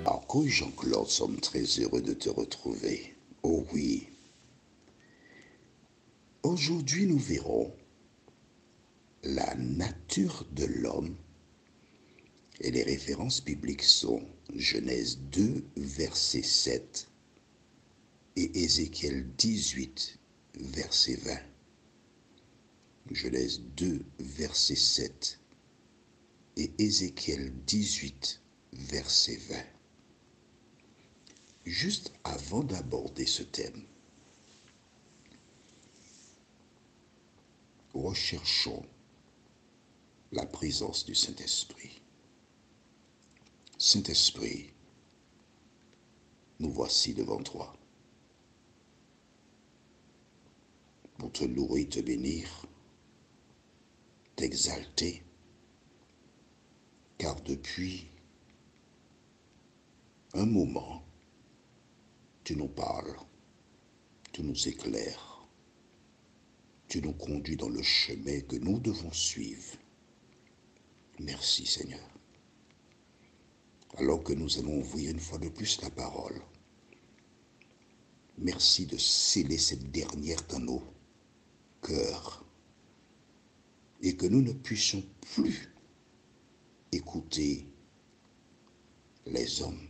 Marco et Jean-Claude sommes très heureux de te retrouver. Oh oui. Aujourd'hui, nous verrons la nature de l'homme et les références bibliques sont Genèse 2, verset 7 et Ézéchiel 18, verset 20. Genèse 2, verset 7 et Ézéchiel 18, verset 20. Juste avant d'aborder ce thème, recherchons la présence du Saint-Esprit. Saint-Esprit, nous voici devant toi pour te louer, te bénir, t'exalter, car depuis un moment, tu nous parles, tu nous éclaires, tu nous conduis dans le chemin que nous devons suivre. Merci Seigneur. Alors que nous allons ouvrir une fois de plus la parole, merci de sceller cette dernière dans nos cœurs et que nous ne puissions plus écouter les hommes,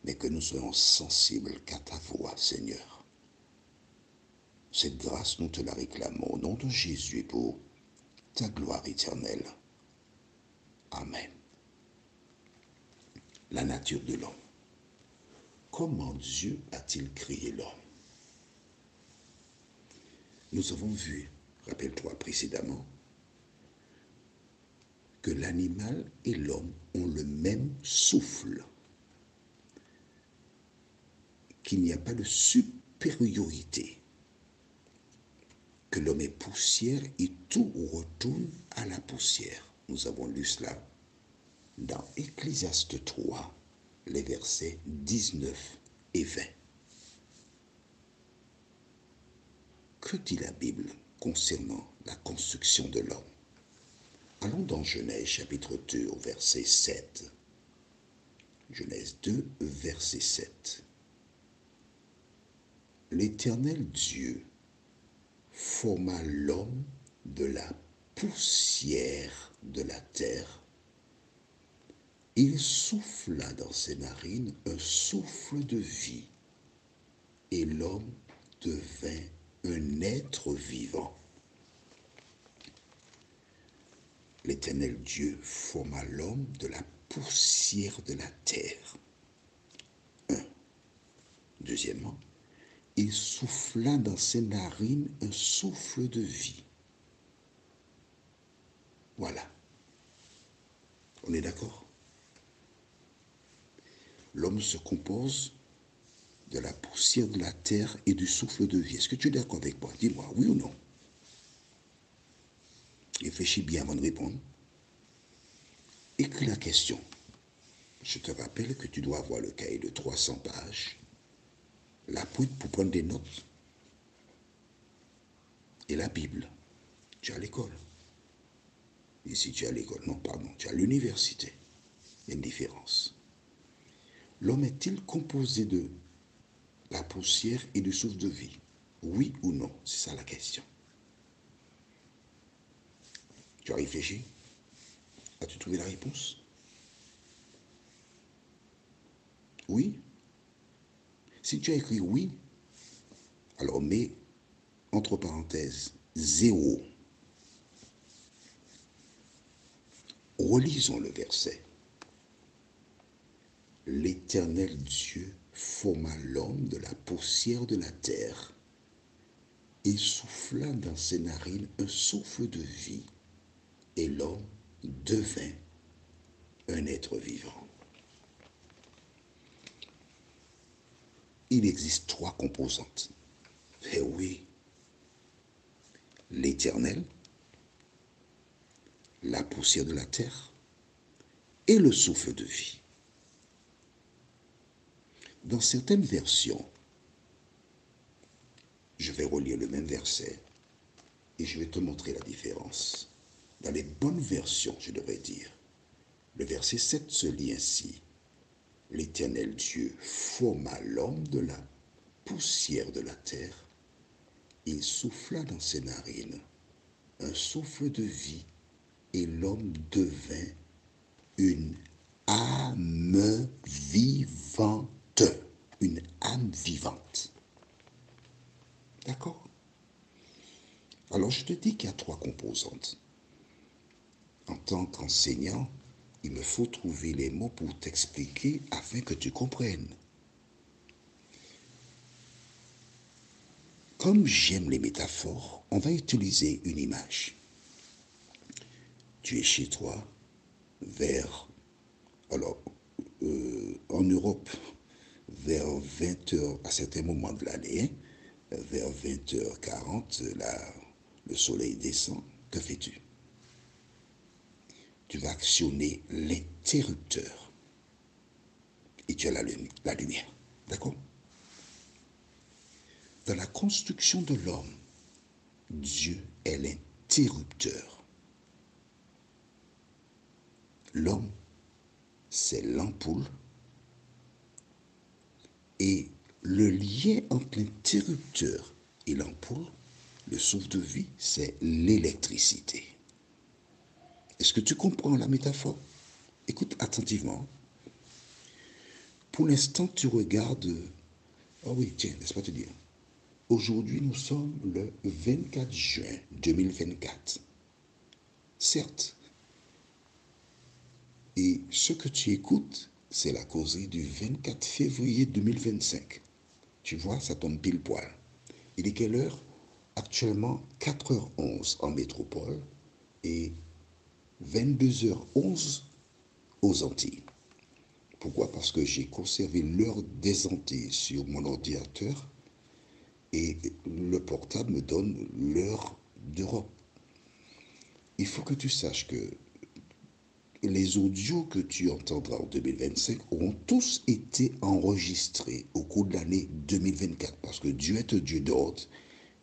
mais que nous soyons sensibles qu'à ta voix, Seigneur. Cette grâce, nous te la réclamons au nom de Jésus et pour ta gloire éternelle. Amen. La nature de l'homme. Comment Dieu a-t-il créé l'homme? Nous avons vu, rappelle-toi précédemment, que l'animal et l'homme ont le même souffle, qu'il n'y a pas de supériorité, que l'homme est poussière et tout retourne à la poussière. Nous avons lu cela dans Ecclésiaste 3, les versets 19 et 20. Que dit la Bible concernant la construction de l'homme? Allons dans Genèse chapitre 2 au verset 7. Genèse 2, verset 7. L'Éternel Dieu forma l'homme de la poussière de la terre. Il souffla dans ses narines un souffle de vie, et l'homme devint un être vivant. L'Éternel Dieu forma l'homme de la poussière de la terre. Deuxièmement, il souffla dans ses narines un souffle de vie. Voilà. On est d'accord? L'homme se compose de la poussière de la terre et du souffle de vie. Est-ce que tu es d'accord avec moi? Dis-moi, oui ou non? Réfléchis bien avant de répondre. Écris la question. Je te rappelle que tu dois avoir le cahier de 300 pages, la poudre pour prendre des notes et la Bible. Tu es à l'école. Et si tu es à l'école, non, pardon, tu es à l'université. Il y a une différence. L'homme est-il composé de la poussière et du souffle de vie? Oui ou non? C'est ça la question. Tu as réfléchi? As-tu trouvé la réponse? Oui? Si tu as écrit oui, alors mets entre parenthèses 0. Relisons le verset. L'Éternel Dieu forma l'homme de la poussière de la terre et souffla dans ses narines un souffle de vie, et l'homme devint un être vivant. Il existe 3 composantes. Eh oui, l'Éternel, la poussière de la terre et le souffle de vie. Dans certaines versions, je vais relire le même verset et je vais te montrer la différence. Dans les bonnes versions, je devrais dire, le verset 7 se lit ainsi. l'Éternel Dieu forma l'homme de la poussière de la terre. Il souffla dans ses narines un souffle de vie et l'homme devint une âme vivante. Une âme vivante. D'accord? Alors je te dis qu'il y a trois composantes. En tant qu'enseignant, il me faut trouver les mots pour t'expliquer afin que tu comprennes. Comme j'aime les métaphores, on va utiliser une image. Tu es chez toi, en Europe, vers 20 heures, à certains moments de l'année, vers 20h40, le soleil descend. Que fais-tu? Tu vas actionner l'interrupteur et tu as la lumière. D'accord? Dans la construction de l'homme, Dieu est l'interrupteur. L'homme, c'est l'ampoule. Et le lien entre l'interrupteur et l'ampoule, le souffle de vie, c'est l'électricité. Est-ce que tu comprends la métaphore? Écoute attentivement. Pour l'instant, tu regardes... Oh oui, tiens, laisse-moi te dire. Aujourd'hui, nous sommes le 24 juin 2024. Certes. Et ce que tu écoutes, c'est la causerie du 24 février 2025. Tu vois, ça tombe pile poil. Il est quelle heure? Actuellement 4h11 en métropole et 22h11 aux Antilles. Pourquoi? Parce que j'ai conservé l'heure des Antilles sur mon ordinateur et le portable me donne l'heure d'Europe. Il faut que tu saches que les audios que tu entendras en 2025 auront tous été enregistrés au cours de l'année 2024 parce que Dieu est un Dieu d'ordre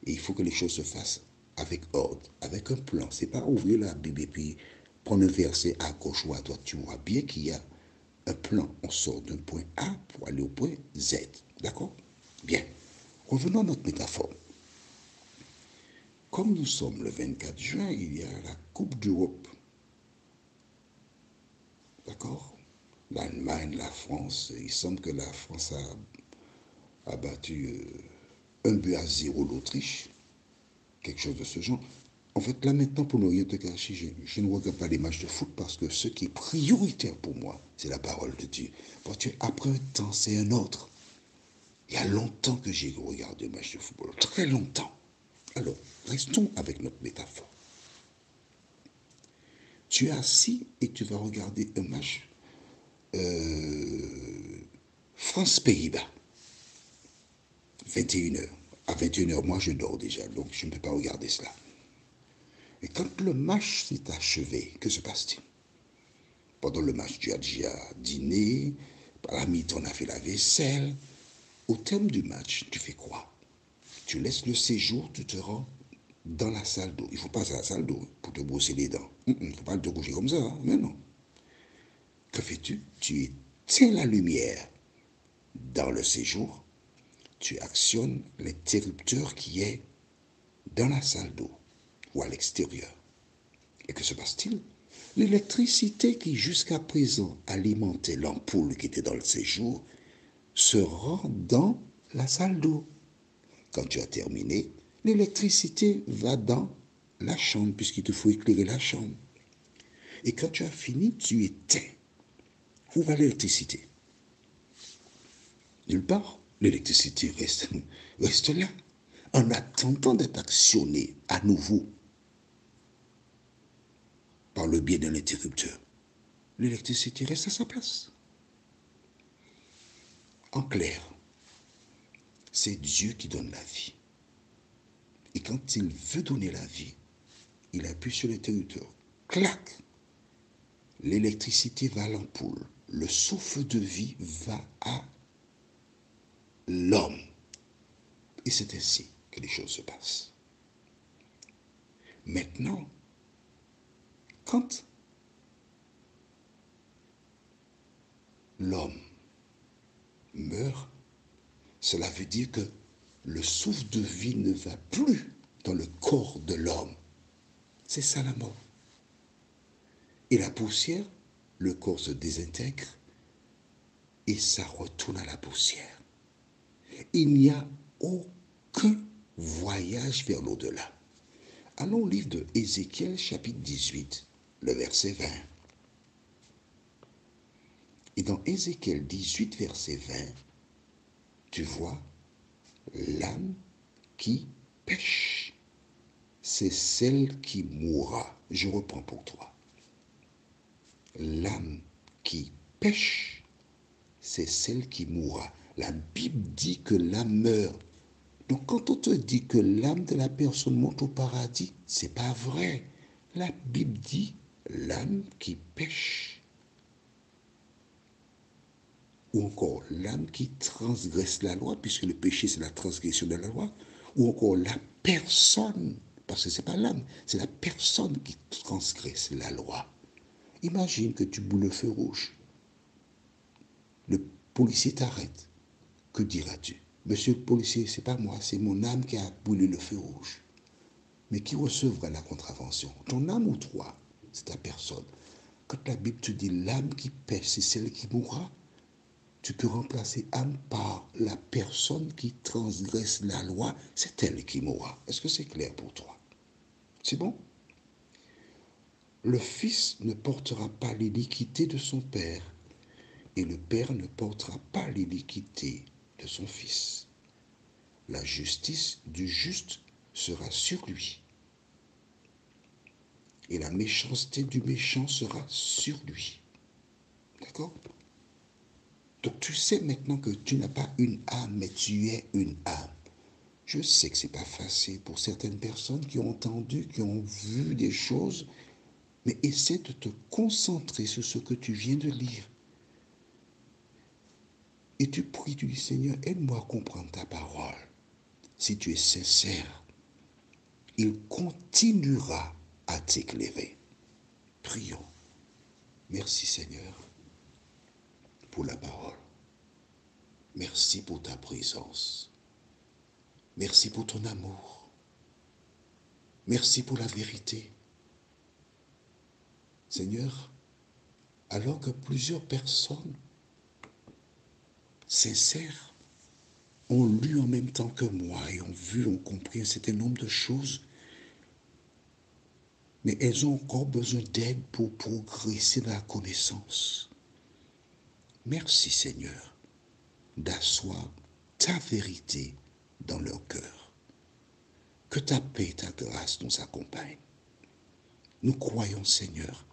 et il faut que les choses se fassent avec ordre, avec un plan. C'est pas ouvrir la Bible et puis prendre un verset à gauche ou à droite. Tu vois bien qu'il y a un plan. On sort d'un point A pour aller au point Z. D'accord? Bien. Revenons à notre métaphore. Comme nous sommes le 24 juin, il y a la Coupe d'Europe. D'accord? L'Allemagne, la France, il semble que la France a battu 1-0 l'Autriche, quelque chose de ce genre. En fait, là maintenant, pour ne rien te cacher, je ne regarde pas les matchs de foot parce que ce qui est prioritaire pour moi, c'est la parole de Dieu. Parce que après un temps, c'est un autre. Il y a longtemps que j'ai regardé un match de football, très longtemps. Alors, restons avec notre métaphore. Tu es assis et tu vas regarder un match France-Pays-Bas. 21h. À 21h, moi je dors déjà, donc je ne peux pas regarder cela. Et quand le match s'est achevé, que se passe-t-il? Pendant le match, tu as déjà dîné, par la mi-temps, on a fait la vaisselle. Au terme du match, tu fais quoi? Tu laisses le séjour, tu te rends dans la salle d'eau. Il ne faut pas à la salle d'eau pour te brosser les dents. Il ne faut pas te coucher comme ça, hein? Mais non. Que fais-tu? Tu éteins la lumière dans le séjour, tu actionnes l'interrupteur qui est dans la salle d'eau ou à l'extérieur. Et que se passe-t-il? L'électricité qui jusqu'à présent alimentait l'ampoule qui était dans le séjour se rend dans la salle d'eau. Quand tu as terminé, l'électricité va dans la chambre puisqu'il te faut éclairer la chambre. Et quand tu as fini, tu éteins. Où va l'électricité? Nulle part. L'électricité reste là, en attendant d'être actionnée à nouveau par le biais de l'interrupteur. L'électricité reste à sa place. En clair, c'est Dieu qui donne la vie. Et quand il veut donner la vie, il appuie sur l'interrupteur. Clac! L'électricité va à l'ampoule. Le souffle de vie va à l'homme. Et c'est ainsi que les choses se passent. Maintenant, quand l'homme meurt, cela veut dire que le souffle de vie ne va plus dans le corps de l'homme. C'est ça la mort. Et la poussière, le corps se désintègre et ça retourne à la poussière. Il n'y a aucun voyage vers l'au-delà. Allons au livre de Ézéchiel chapitre 18, le verset 20. Et dans Ézéchiel 18, verset 20, tu vois, l'âme qui pêche, c'est celle qui mourra. Je reprends pour toi. L'âme qui pêche, c'est celle qui mourra. La Bible dit que l'âme meurt. Donc quand on te dit que l'âme de la personne monte au paradis, c'est pas vrai. La Bible dit l'âme qui pêche. Ou encore l'âme qui transgresse la loi, puisque le péché c'est la transgression de la loi. Ou encore la personne, parce que c'est pas l'âme, c'est la personne qui transgresse la loi. Imagine que tu boules le feu rouge. Le policier t'arrête. Que diras-tu? Monsieur le policier, c'est pas moi, c'est mon âme qui a brûlé le feu rouge. Mais qui recevra la contravention? Ton âme ou toi? C'est ta personne. Quand la Bible te dit l'âme qui pêche, c'est celle qui mourra, tu peux remplacer âme par la personne qui transgresse la loi, c'est elle qui mourra. Est-ce que c'est clair pour toi? C'est bon? Le fils ne portera pas l'iniquité de son père, et le père ne portera pas l'iniquité de son fils. La justice du juste sera sur lui, et la méchanceté du méchant sera sur lui. D'accord? Donc tu sais maintenant que tu n'as pas une âme, mais tu es une âme. Je sais que ce n'est pas facile pour certaines personnes qui ont entendu, qui ont vu des choses, mais essaie de te concentrer sur ce que tu viens de lire. Et tu pries, tu dis, Seigneur, aide-moi à comprendre ta parole. Si tu es sincère, il continuera à t'éclairer. Prions. Merci Seigneur pour la parole. Merci pour ta présence. Merci pour ton amour. Merci pour la vérité. Seigneur, alors que plusieurs personnes sincères ont lu en même temps que moi et ont vu, ont compris un certain nombre de choses, mais elles ont encore besoin d'aide pour progresser dans la connaissance. Merci Seigneur d'asseoir ta vérité dans leur cœur. Que ta paix et ta grâce nous accompagnent. Nous croyons Seigneur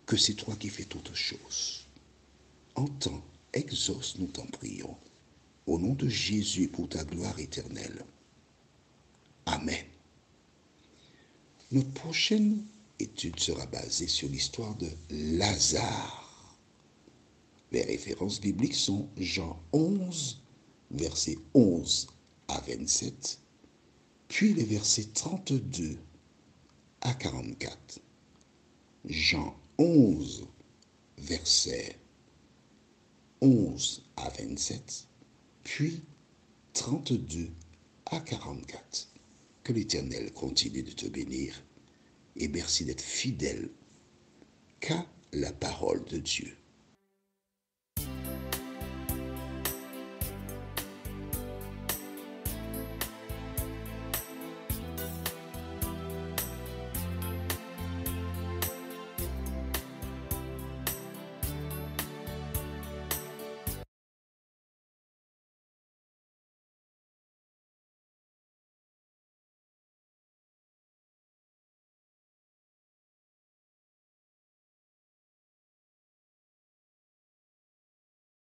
que c'est toi qui fais toutes choses. Entends, exauce, nous t'en prions. Au nom de Jésus pour ta gloire éternelle. Amen. Notre prochaine étude sera basée sur l'histoire de Lazare. Les références bibliques sont Jean 11, versets 11 à 27, puis les versets 32 à 44. Jean 11, versets 11 à 27, puis 32 à 44. Que l'Éternel continue de te bénir et merci d'être fidèle qu'à la parole de Dieu.